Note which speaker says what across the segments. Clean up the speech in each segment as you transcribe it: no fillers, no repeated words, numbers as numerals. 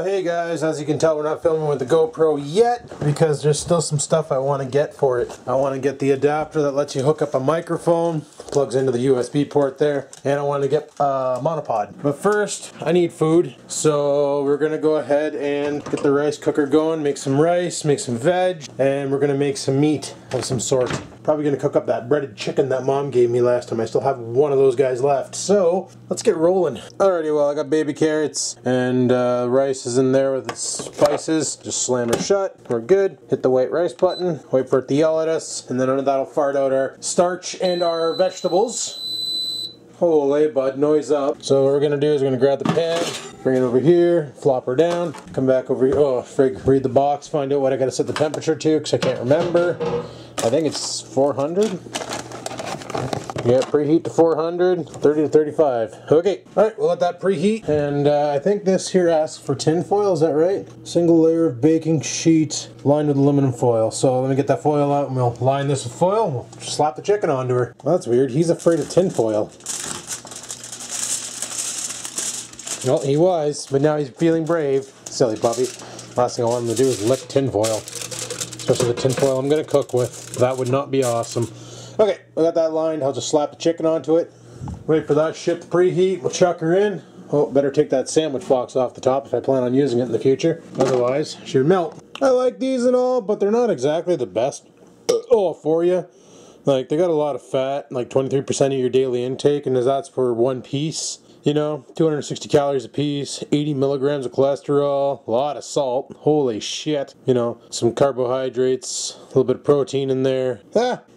Speaker 1: hey guys, as you can tell, we're not filming with the GoPro yet because there's still some stuff I want to get for it. I want to get the adapter that lets you hook up a microphone, plugs into the USB port there, and I want to get a monopod. But first, I need food, so we're going to go ahead and get the rice cooker going, make some rice, make some veg, and we're going to make some meat of some sort. Probably going to cook up that breaded chicken that Mom gave me last time. I still have one of those guys left, so let's get rolling. Alrighty, well, I got baby carrots and rice is in there with its spices. Just slam her shut. We're good. Hit the white rice button. Wait for it to yell at us, and then that'll fart out our starch and our vegetables. Holy bud, noise up. So what we're gonna do is we're gonna grab the pan, bring it over here, flop her down, come back over here. Oh, frig, read the box, find out what I gotta set the temperature to, because I can't remember. I think it's 400. Yeah, preheat to 400, 30 to 35. Okay, alright, we'll let that preheat. And I think this here asks for tin foil, is that right? Single layer of baking sheet lined with aluminum foil. So let me get that foil out and we'll line this with foil. We'll slap the chicken onto her. Well, that's weird, he's afraid of tin foil. Well, he was, but now he's feeling brave. Silly puppy. Last thing I want him to do is lick tin foil. Especially the tin foil I'm going to cook with. That would not be awesome. Okay, we got that lined. I'll just slap the chicken onto it. Wait for that shit to preheat. We'll chuck her in. Oh, better take that sandwich box off the top if I plan on using it in the future. Otherwise, she would melt. I like these and all, but they're not exactly the best for you. Like, they got a lot of fat, like 23% of your daily intake, and that's for one piece. You know, 260 calories a piece, 80 milligrams of cholesterol, a lot of salt, holy shit. You know, some carbohydrates, a little bit of protein in there.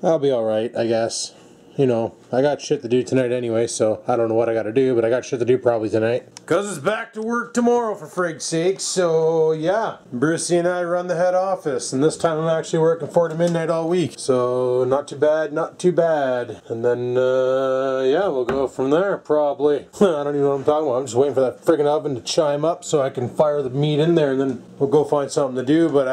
Speaker 1: I'll be alright, I guess. You know, I got shit to do tonight anyway, so I don't know what I gotta do, but I got shit to do probably tonight. Cause it's back to work tomorrow, for frig's sake, so yeah. Brucey and I run the head office, and this time I'm actually working 4 to midnight all week. So, not too bad, not too bad. And then, yeah, we'll go from there, probably. I don't even know what I'm talking about. I'm just waiting for that friggin' oven to chime up so I can fire the meat in there, and then we'll go find something to do. But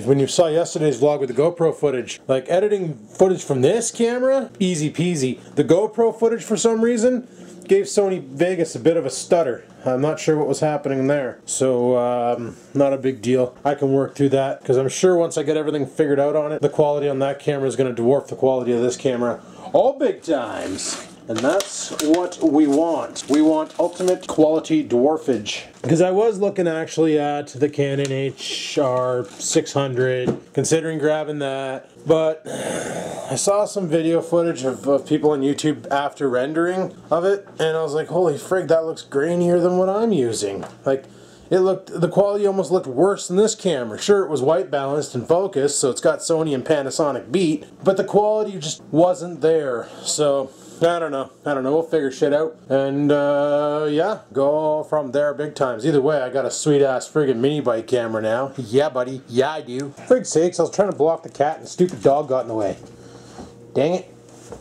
Speaker 1: when you saw yesterday's vlog with the GoPro footage, like editing footage from this camera, easy peasy. The GoPro footage, for some reason, gave Sony Vegas a bit of a stutter. I'm not sure what was happening there. So, not a big deal. I can work through that, because I'm sure once I get everything figured out on it, the quality on that camera is going to dwarf the quality of this camera all big times. And that's what we want. We want ultimate quality dwarfage. Because I was looking actually at the Canon HR600, considering grabbing that, but I saw some video footage of people on YouTube after rendering of it, and I was like, holy frig, that looks grainier than what I'm using. Like, the quality almost looked worse than this camera. Sure, it was white balanced and focused, so it's got Sony and Panasonic beat, but the quality just wasn't there. So, I don't know, we'll figure shit out, and yeah, go from there big times. Either way, I got a sweet ass friggin' mini bike camera now. Yeah buddy, yeah I do. Frig's sakes, I was trying to block the cat and the stupid dog got in the way. Dang it.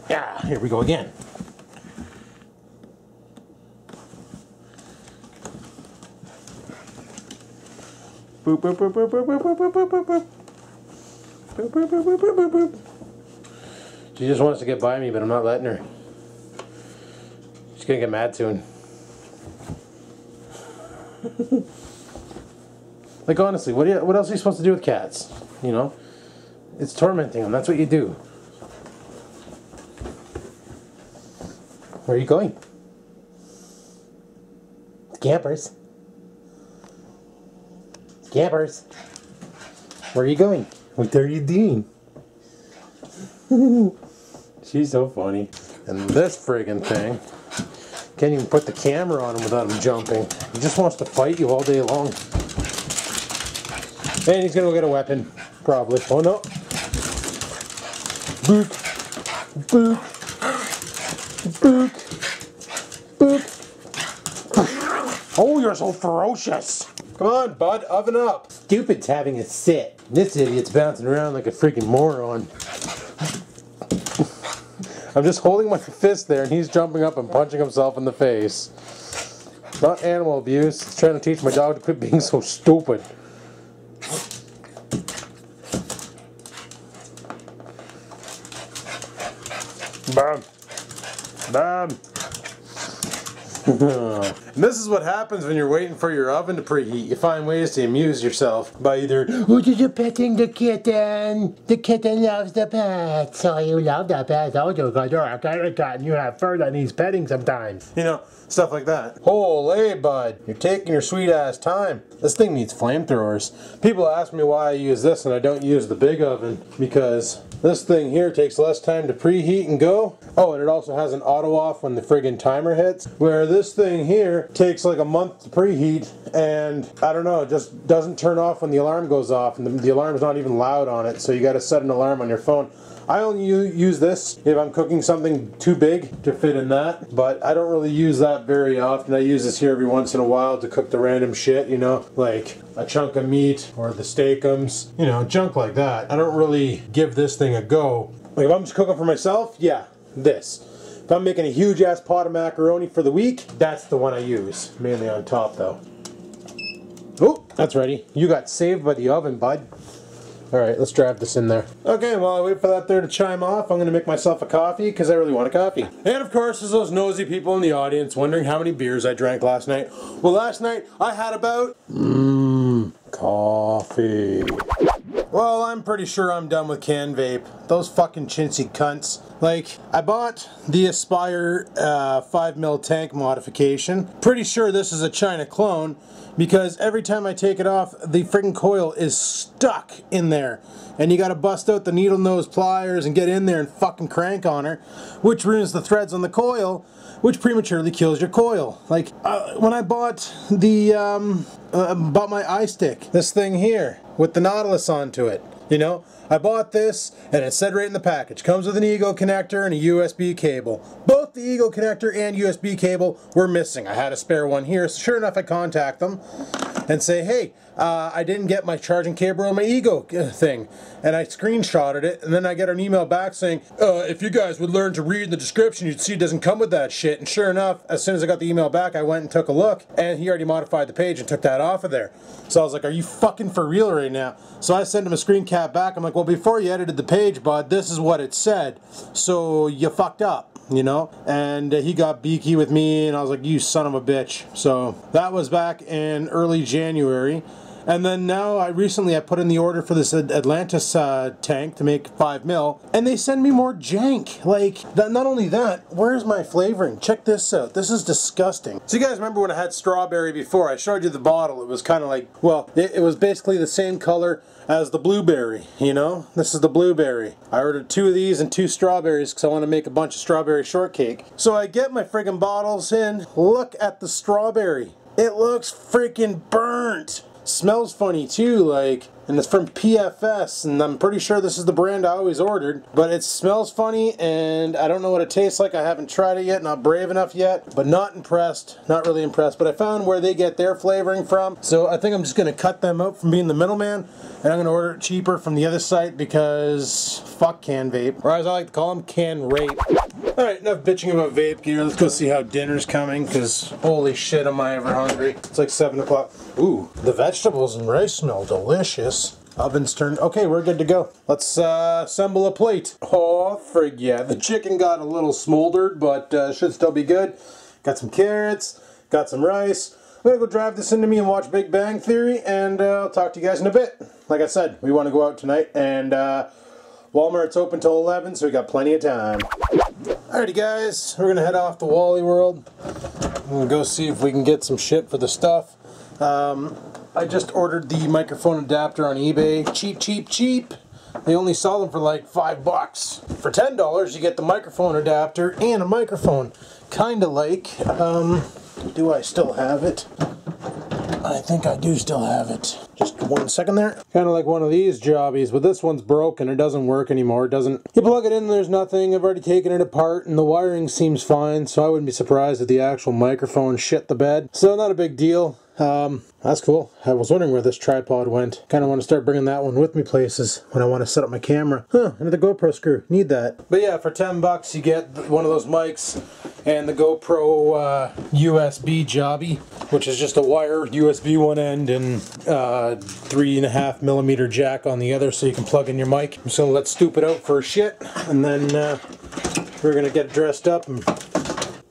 Speaker 1: Yeah, here we go again. Boop boop boop boop boop boop boop boop boop boop. Boop boop boop boop boop boop boop. She just wants to get by me, but I'm not letting her. She's gonna get mad soon. Like honestly, what else are you supposed to do with cats? You know? It's tormenting them, that's what you do. Where are you going? Campers. Campers. Where are you going? What are you doing? She's so funny. And this friggin' thing, can't even put the camera on him without him jumping. He just wants to fight you all day long. And he's gonna go get a weapon, probably. Oh no. Book. Book. Book. Book. Oh, you're so ferocious. Come on, bud, oven up. Stupid's having a sit. This idiot's bouncing around like a freaking moron. I'm just holding my fist there and he's jumping up and punching himself in the face. Not animal abuse, it's trying to teach my dog to quit being so stupid. Bam! Bam! And this is what happens when you're waiting for your oven to preheat. You find ways to amuse yourself by either, oh, you're petting the kitten. The kitten loves the pet. So you love the pet. Oh, you're a cat and you have fur that needs petting sometimes. You know, stuff like that. Holy bud, you're taking your sweet ass time. This thing needs flamethrowers. People ask me why I use this and I don't use the big oven, because this thing here takes less time to preheat and go. Oh, and it also has an auto off when the friggin' timer hits, where this thing here takes like a month to preheat, and I don't know, it just doesn't turn off when the alarm goes off, and the alarm's not even loud on it, so you gotta set an alarm on your phone. I only use this if I'm cooking something too big to fit in that, but I don't really use that very often. I use this here every once in a while to cook the random shit, you know, like a chunk of meat or the steakums, you know, junk like that. I don't really give this thing a go. Like if I'm just cooking for myself, yeah, this. If I'm making a huge ass pot of macaroni for the week, that's the one I use, mainly on top though. Oh, that's ready. You got saved by the oven, bud. Alright, let's drive this in there. Okay, while I wait for that there to chime off, I'm going to make myself a coffee because I really want a coffee. And of course, there's those nosy people in the audience wondering how many beers I drank last night. Well, last night I had about... coffee. Well, I'm pretty sure I'm done with canned vape. Those fucking chintzy cunts. Like, I bought the Aspire 5mm tank modification. Pretty sure this is a China clone, because every time I take it off, the friggin' coil is stuck in there. And you gotta bust out the needle nose pliers and get in there and fucking crank on her, which ruins the threads on the coil, which prematurely kills your coil. Like, when I bought the, bought my iStick, this thing here, with the Nautilus onto it, you know? I bought this, and it said right in the package, comes with an Ego connector and a USB cable. Both the Ego connector and USB cable were missing. I had a spare one here, so sure enough I contact them and say, hey, I didn't get my charging cable on my Ego thing. And I screenshotted it, and then I get an email back saying, if you guys would learn to read in the description, you'd see it doesn't come with that shit. And sure enough, as soon as I got the email back, I went and took a look, and he already modified the page and took that off of there. So I was like, are you fucking for real right now? So I sent him a screen cap back. I'm like, well, before you edited the page, bud, this is what it said. So you fucked up, you know? And he got beaky with me, and I was like, you son of a bitch. So that was back in early January. And then now I put in the order for this Atlantis tank to make 5mm, and they send me more jank. Like, not only that, where's my flavoring? Check this out. This is disgusting. So you guys remember when I had strawberry before? I showed you the bottle. It was kind of like, well, it was basically the same color as the blueberry, you know? This is the blueberry. I ordered 2 of these and 2 strawberries because I want to make a bunch of strawberry shortcake. So I get my friggin' bottles in. Look at the strawberry. It looks freaking burnt. Smells funny too, like, and it's from PFS, and I'm pretty sure this is the brand I always ordered, but it smells funny, and I don't know what it tastes like. I haven't tried it yet, not brave enough yet, but not impressed, not really impressed. But I found where they get their flavoring from, so I think I'm just going to cut them out from being the middleman, and I'm going to order it cheaper from the other site, because fuck can vape, or as I like to call them, can rape. Alright, enough bitching about vape gear. Let's go see how dinner's coming, because holy shit, am I ever hungry. It's like 7 o'clock. Ooh, the vegetables and rice smell delicious. Oven's turned. Okay, we're good to go. Let's assemble a plate. Oh, frig yeah. The chicken got a little smoldered, but should still be good. Got some carrots, got some rice. I'm gonna go drive this into me and watch Big Bang Theory, and I'll talk to you guys in a bit. Like I said, we want to go out tonight, and Walmart's open till 11, so we got plenty of time. Alrighty guys, we're gonna head off to Wally World. I'm gonna go see if we can get some shit for the stuff. I just ordered the microphone adapter on eBay. Cheap, cheap, cheap. They only sell them for like $5. For $10 you get the microphone adapter and a microphone. Kinda like, do I still have it? I think I do still have it. Just 1 second there. Kind of like one of these jobbies, but this one's broken. It doesn't work anymore. It doesn't. You plug it in and there's nothing. I've already taken it apart and the wiring seems fine, so I wouldn't be surprised if the actual microphone shit the bed. So not a big deal. That's cool. I was wondering where this tripod went. Kind of want to start bringing that one with me places when I want to set up my camera. Huh, another GoPro screw. Need that. But yeah, for $10 you get one of those mics and the GoPro USB jobby, which is just a wire USB one end and 3.5mm jack on the other, so you can plug in your mic. I'm just gonna let stupid out for a shit, and then we're gonna get dressed up and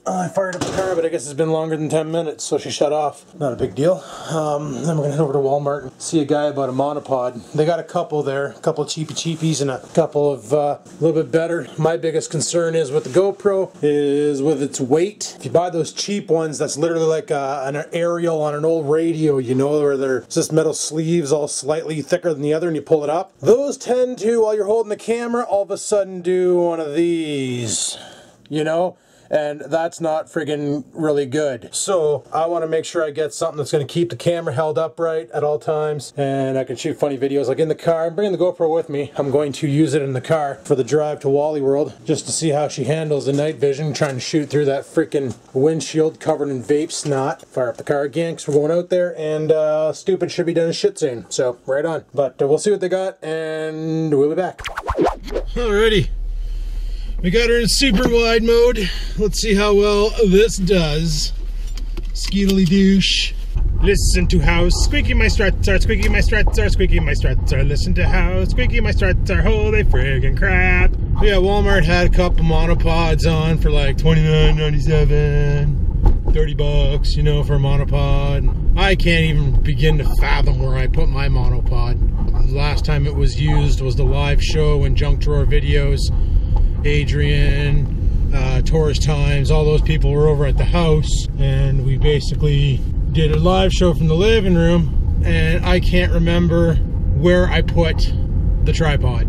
Speaker 1: I fired up the car, but I guess it's been longer than 10 minutes, so she shut off. Not a big deal. Then we're gonna head over to Walmart and see a guy about a monopod. They got a couple there, a couple of cheapies and a couple of a little bit better. My biggest concern is with the GoPro is with its weight. If you buy those cheap ones, that's literally like an aerial on an old radio, you know, where they're just metal sleeves all slightly thicker than the other and you pull it up. Those tend to, while you're holding the camera, all of a sudden do one of these, you know? And that's not friggin' really good. So I want to make sure I get something that's going to keep the camera held upright at all times, and I can shoot funny videos like in the car. I'm bringing the GoPro with me. I'm going to use it in the car for the drive to Wally World just to see how she handles the night vision, trying to shoot through that freaking windshield covered in vape snot. Fire up the car again because we're going out there, and stupid should be done as shit soon. So right on. But we'll see what they got, and we'll be back. Alrighty. We got her in super wide mode. Let's see how well this does. Skeetily douche. Listen to how squeaky my struts are, squeaky my struts are, squeaky my struts are. Listen to how squeaky my struts are. Holy friggin' crap. So yeah, Walmart had a couple monopods on for like $29.97, 30 bucks, you know, for a monopod. I can't even begin to fathom where I put my monopod. The last time it was used was the live show and Junk Drawer videos. Adrian, Taurus Times, all those people were over at the house, and we basically did a live show from the living room, and I can't remember where I put the tripod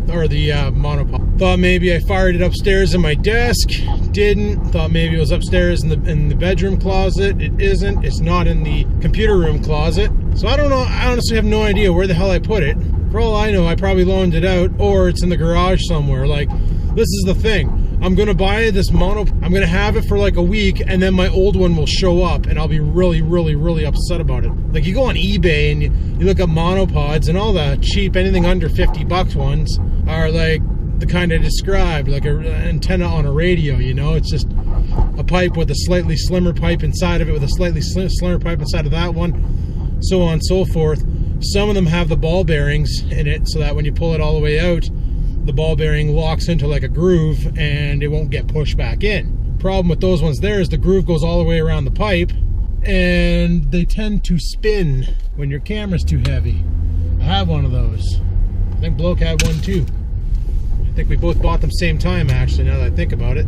Speaker 1: or the monopod. Thought maybe I fired it upstairs in my desk, didn't. Thought maybe it was upstairs in the bedroom closet. It isn't. It's not in the computer room closet. So I don't know. I honestly have no idea where the hell I put it. For all I know, I probably loaned it out, or it's in the garage somewhere. Like, this is the thing. I'm gonna buy this I'm gonna have it for like a week, and then my old one will show up, and I'll be really, really, really upset about it. Like, you go on eBay and you look at monopods, and all the cheap, anything under 50 bucks ones are like the kind I described, like an antenna on a radio, you know? It's just a pipe with a slightly slimmer pipe inside of it, with a slightly slimmer pipe inside of that one, so on and so forth. Some of them have the ball bearings in it, so that when you pull it all the way out, the ball bearing locks into like a groove and it won't get pushed back in. Problem with those ones there is the groove goes all the way around the pipe, and they tend to spin when your camera's too heavy. I have one of those. I think Bloke had one too. I think we both bought them same time, actually, now that I think about it.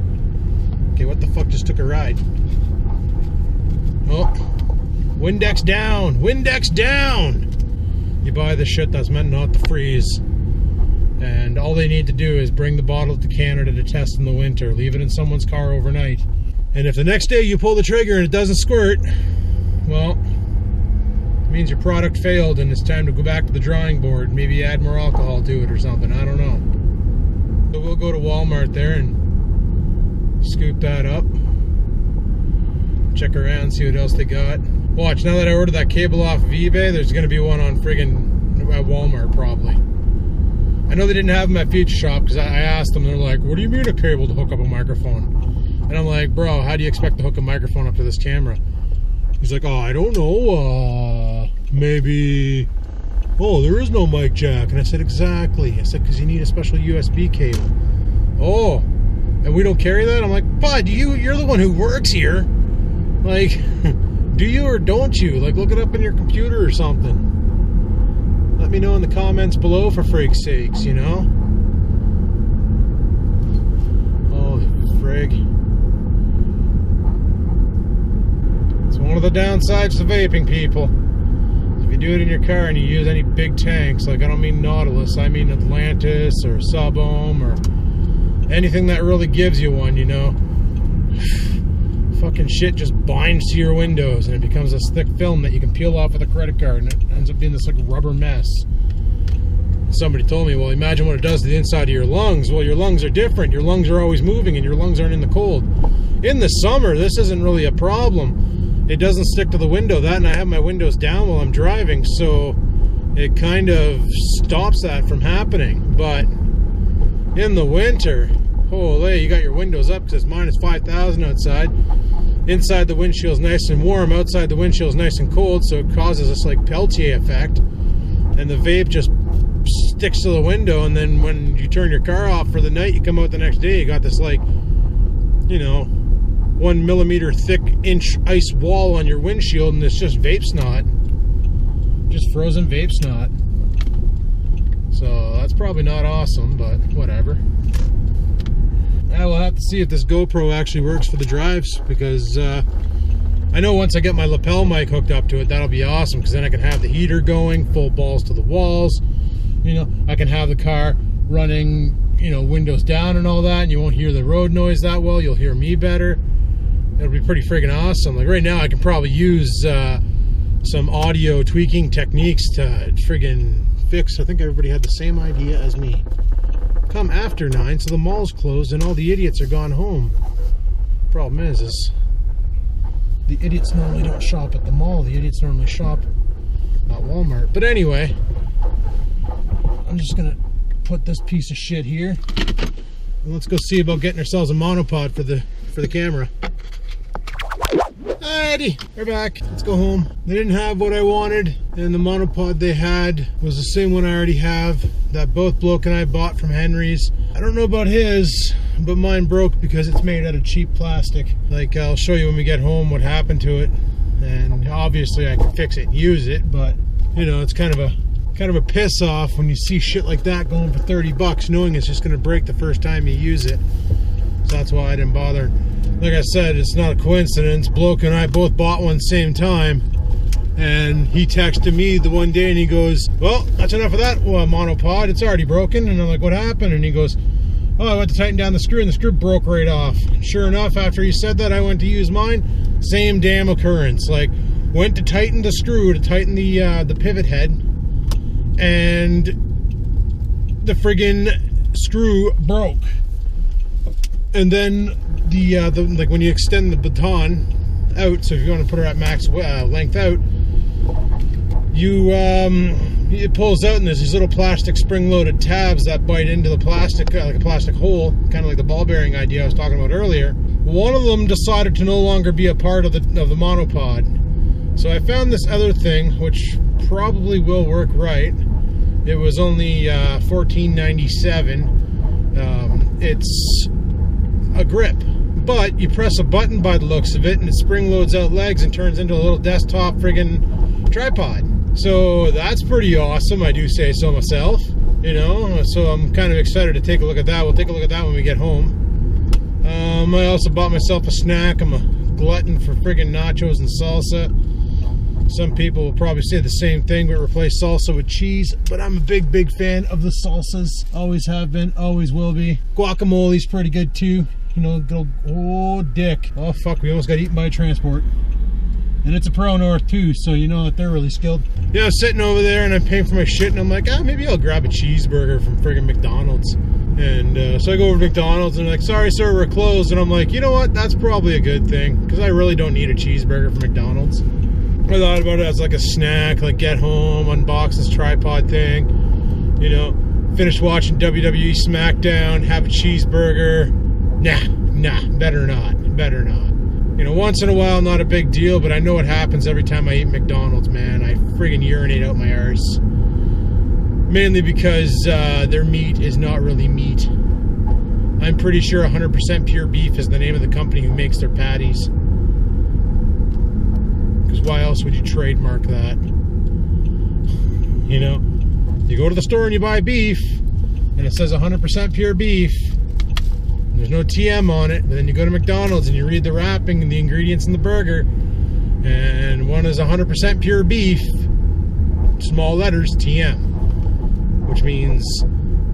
Speaker 1: Okay, what the fuck just took a ride? Oh, Windex down, Windex down! You buy the shit that's meant not to freeze. And all they need to do is bring the bottle to Canada to test in the winter. Leave it in someone's car overnight. And if the next day you pull the trigger and it doesn't squirt, well, it means your product failed and it's time to go back to the drawing board. Maybe add more alcohol to it or something. I don't know. So we'll go to Walmart there and scoop that up. Check around, see what else they got. Watch, now that I ordered that cable off of eBay, there's going to be one on friggin' at Walmart probably. I know they didn't have them at Future Shop because I asked them, they're like, what do you mean a cable to hook up a microphone? And I'm like, bro, how do you expect to hook a microphone up to this camera? He's like, oh, I don't know, maybe, oh, there is no mic jack. And I said, exactly. I said, because you need a special USB cable. Oh, and we don't carry that? I'm like, bud, you're the one who works here. Like, do you or don't you? Like, look it up in your computer or something. Let me know in the comments below, for freak's sakes, you know? Holy frig. It's one of the downsides to vaping, people. If you do it in your car and you use any big tanks, like I don't mean Nautilus, I mean Atlantis or Sub-Ohm or anything that really gives you one, you know? Fucking shit just binds to your windows and it becomes this thick film that you can peel off with a credit card, and it ends up being this like rubber mess. Somebody told me, well, imagine what it does to the inside of your lungs. Well, your lungs are different. Your lungs are always moving and your lungs aren't in the cold. In the summer, this isn't really a problem. It doesn't stick to the window. That, and I have my windows down while I'm driving, so it kind of stops that from happening. But in the winter, holy, you got your windows up because it's minus 5,000 outside. Inside the windshield's nice and warm, outside the windshield's nice and cold, so it causes this like Peltier effect. And the vape just sticks to the window, and then when you turn your car off for the night, you come out the next day, you got this like, you know, 1 millimeter thick inch ice wall on your windshield, and it's just vape snot. Just frozen vape snot. So that's probably not awesome, but whatever. I will have to see if this GoPro actually works for the drives, because I know once I get my lapel mic hooked up to it, that'll be awesome, because then I can have the heater going, full balls to the walls. You know, I can have the car running, you know, windows down and all that, and you won't hear the road noise that well. You'll hear me better. It'll be pretty friggin' awesome. Like right now, I can probably use some audio tweaking techniques to friggin' fix. I think everybody had the same idea as me. Come after 9, so the mall's closed and all the idiots are gone home. Problem is the idiots normally don't shop at the mall. The idiots normally shop at Walmart. But anyway, I'm just gonna put this piece of shit here. And let's go see about getting ourselves a monopod for the camera. Alrighty, we're back. Let's go home. They didn't have what I wanted, and the monopod they had was the same one I already have that both Bloke and I bought from Henry's. I don't know about his, but mine broke because it's made out of cheap plastic. Like, I'll show you when we get home what happened to it, and obviously I can fix it and use it, but you know, it's kind of a piss off when you see shit like that going for 30 bucks, knowing it's just going to break the first time you use it. So that's why I didn't bother. Like I said, it's not a coincidence. Bloke and I both bought one same time, and he texted me the one day and he goes, well, that's enough of that monopod, it's already broken. And I'm like, what happened? And he goes, oh, I went to tighten down the screw and the screw broke right off. Sure enough, after he said that, I went to use mine, same damn occurrence. Like, went to tighten the screw, to tighten the pivot head, and the friggin' screw broke. And then like when you extend the baton out, so if you want to put her at max length out, it pulls out, and there's these little plastic spring-loaded tabs that bite into the plastic, like a plastic hole, kind of like the ball bearing idea I was talking about earlier. One of them decided to no longer be a part of the monopod. So I found this other thing, which probably will work right. It was only $14.97. It's a grip, but you press a button by the looks of it, and it spring loads out legs and turns into a little desktop friggin' tripod. So that's pretty awesome, I do say so myself, you know. So I'm kind of excited to take a look at that. We'll take a look at that when we get home. I also bought myself a snack. I'm a glutton for friggin' nachos and salsa. Some people will probably say the same thing, but replace salsa with cheese. But I'm a big fan of the salsas. Always have been, always will be. Guacamole's pretty good too. You know, good old, oh dick. Oh fuck, we almost got eaten by a transport. And it's a Pro North too, so you know that they're really skilled. Yeah, I was sitting over there and I'm paying for my shit, and I'm like, maybe I'll grab a cheeseburger from friggin' McDonald's. And so I go over to McDonald's and they're like, sorry sir, we're closed. And I'm like, you know what, that's probably a good thing, because I really don't need a cheeseburger from McDonald's. I thought about it as like a snack, like get home, unbox this tripod thing, you know, finish watching WWE SmackDown, have a cheeseburger. Nah, better not. You know, once in a while, not a big deal, but I know what happens every time I eat McDonald's, man. I friggin' urinate out my arse. Mainly because their meat is not really meat. I'm pretty sure 100% pure beef is the name of the company who makes their patties. Because why else would you trademark that? You know, you go to the store and you buy beef, and it says 100% pure beef. There's no TM on it, but then you go to McDonald's and you read the wrapping and the ingredients in the burger, and one is 100% pure beef, small letters, TM, which means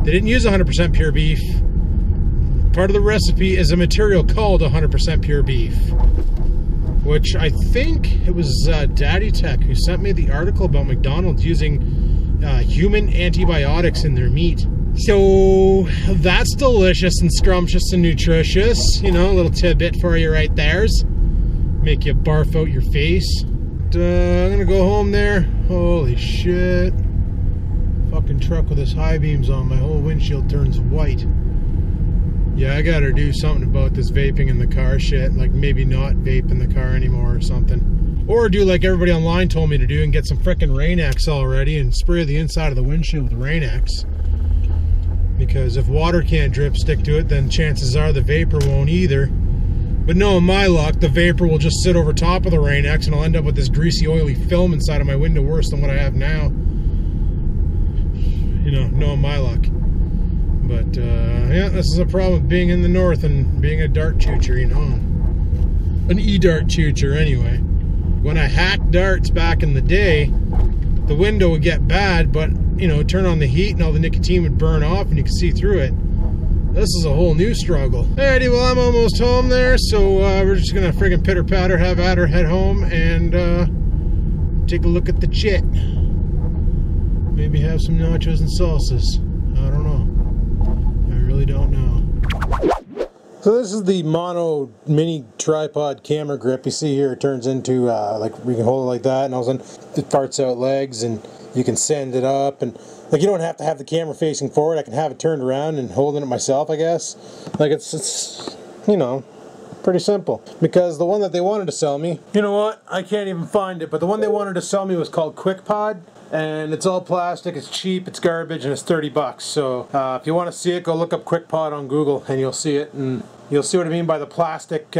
Speaker 1: they didn't use 100% pure beef. Part of the recipe is a material called 100% pure beef, which I think it was Daddy Tech who sent me the article about McDonald's using human antibiotics in their meat. So that's delicious and scrumptious and nutritious. You know, a little tidbit for you right there's. Make you barf out your face. I'm gonna go home there. Holy shit. Fucking truck with his high beams on. My whole windshield turns white. Yeah, I gotta do something about this vaping in the car shit. Like maybe not vape in the car anymore or something. Or do like everybody online told me to do and get some frickin' Rain-X already and spray the inside of the windshield with Rain-X. Because if water can't drip stick to it, then chances are the vapor won't either. But knowing my luck, the vapor will just sit over top of the Rain-X and I'll end up with this greasy, oily film inside of my window worse than what I have now. You know, knowing my luck. But, yeah, this is a problem with being in the north and being a dart choocher, you know. An e-dart choocher, anyway. When I hacked darts back in the day, the window would get bad, but, you know, turn on the heat and all the nicotine would burn off and you could see through it. This is a whole new struggle. Alrighty, well, I'm almost home there, so we're just gonna friggin' pitter-patter, have at her, head home, and take a look at the chit. Maybe have some nachos and salsas. I don't know. I really don't know. So this is the mono mini tripod camera grip. You see here it turns into, like, we can hold it like that, and all of a sudden it farts out legs, and you can send it up, and like, you don't have to have the camera facing forward. I can have it turned around and holding it myself, I guess. Like, it's you know, pretty simple. Because the one that they wanted to sell me, you know what? I can't even find it, but the one they wanted to sell me was called QuickPod. And it's all plastic, it's cheap, it's garbage, and it's 30 bucks. So if you want to see it, go look up QuickPod on Google and you'll see it. And you'll see what I mean by the plastic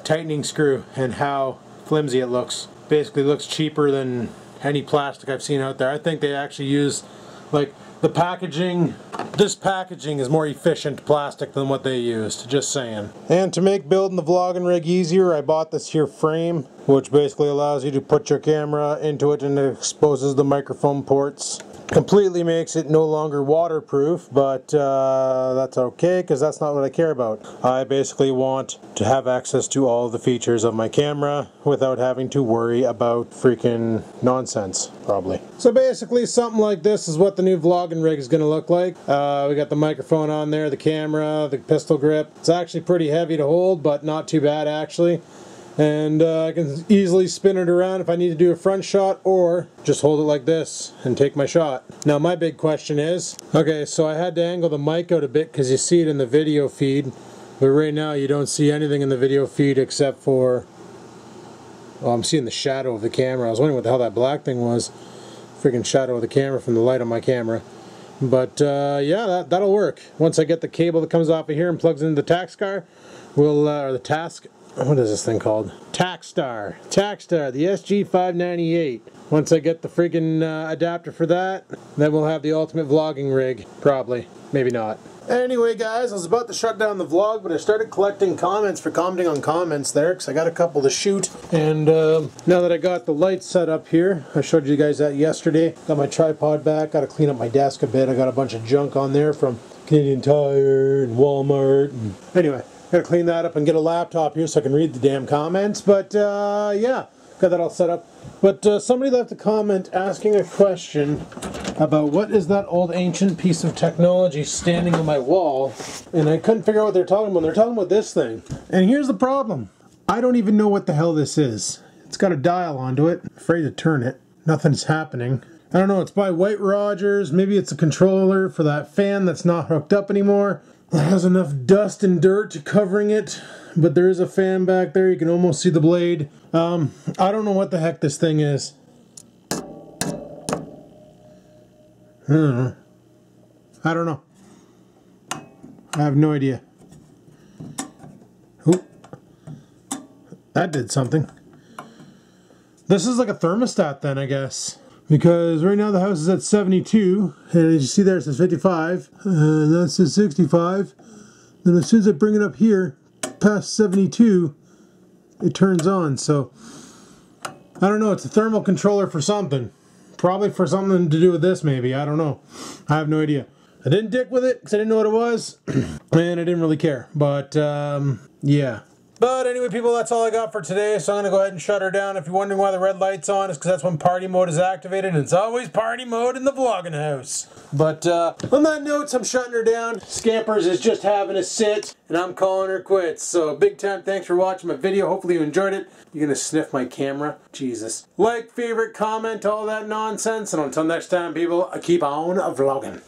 Speaker 1: tightening screw and how flimsy it looks. Basically looks cheaper than any plastic I've seen out there. I think they actually use, like, the packaging, this packaging is more efficient plastic than what they used, just saying. And to make building the vlogging rig easier, I bought this here frame, which basically allows you to put your camera into it and it exposes the microphone ports. Completely makes it no longer waterproof, but that's okay because that's not what I care about. I basically want to have access to all the features of my camera without having to worry about freaking nonsense, probably. So basically something like this is what the new vlogging rig is going to look like. We got the microphone on there, the camera, the pistol grip. It's actually pretty heavy to hold, but not too bad actually. And I can easily spin it around if I need to do a front shot or just hold it like this and take my shot. Now my big question is, okay, so I had to angle the mic out a bit because you see it in the video feed, but right now you don't see anything in the video feed except for, well, I'm seeing the shadow of the camera. I was wondering what the hell that black thing was. Freaking shadow of the camera from the light on my camera. But yeah, that'll work. Once I get the cable that comes off of here and plugs into the tax car, we'll, or the task, what is this thing called? Tacstar, the SG598. Once I get the freaking adapter for that, then we'll have the ultimate vlogging rig. Probably. Maybe not. Anyway guys, I was about to shut down the vlog, but I started collecting comments for commenting on comments there, because I got a couple to shoot. And now that I got the lights set up here, I showed you guys that yesterday. Got my tripod back, got to clean up my desk a bit. I got a bunch of junk on there from Canadian Tire and Walmart. And anyway, gotta clean that up and get a laptop here so I can read the damn comments. But yeah, got that all set up. But somebody left a comment asking a question about what is that old ancient piece of technology standing on my wall, and I couldn't figure out what they're talking about. They're talking about this thing. And here's the problem. I don't even know what the hell this is. It's got a dial onto it. I'm afraid to turn it. Nothing's happening. I don't know, it's by White Rogers. Maybe it's a controller for that fan that's not hooked up anymore. It has enough dust and dirt covering it, but there is a fan back there. You can almost see the blade. I don't know what the heck this thing is. I don't know. I have no idea. Oop. That did something. This is like a thermostat then, I guess. Because right now the house is at 72, and as you see there it says 55, and that says 65. Then as soon as I bring it up here, past 72, it turns on. So, I don't know, it's a thermal controller for something. Probably for something to do with this maybe, I don't know. I have no idea. I didn't dick with it because I didn't know what it was, and I didn't really care. But, yeah. But anyway, people, that's all I got for today, so I'm going to go ahead and shut her down. If you're wondering why the red light's on, it's because that's when party mode is activated, and it's always party mode in the vlogging house. But on that note, I'm shutting her down. Scampers is just having a sit, and I'm calling her quits. So big time thanks for watching my video. Hopefully you enjoyed it. You're going to sniff my camera. Jesus. Like, favorite, comment, all that nonsense. And until next time, people, keep on vlogging.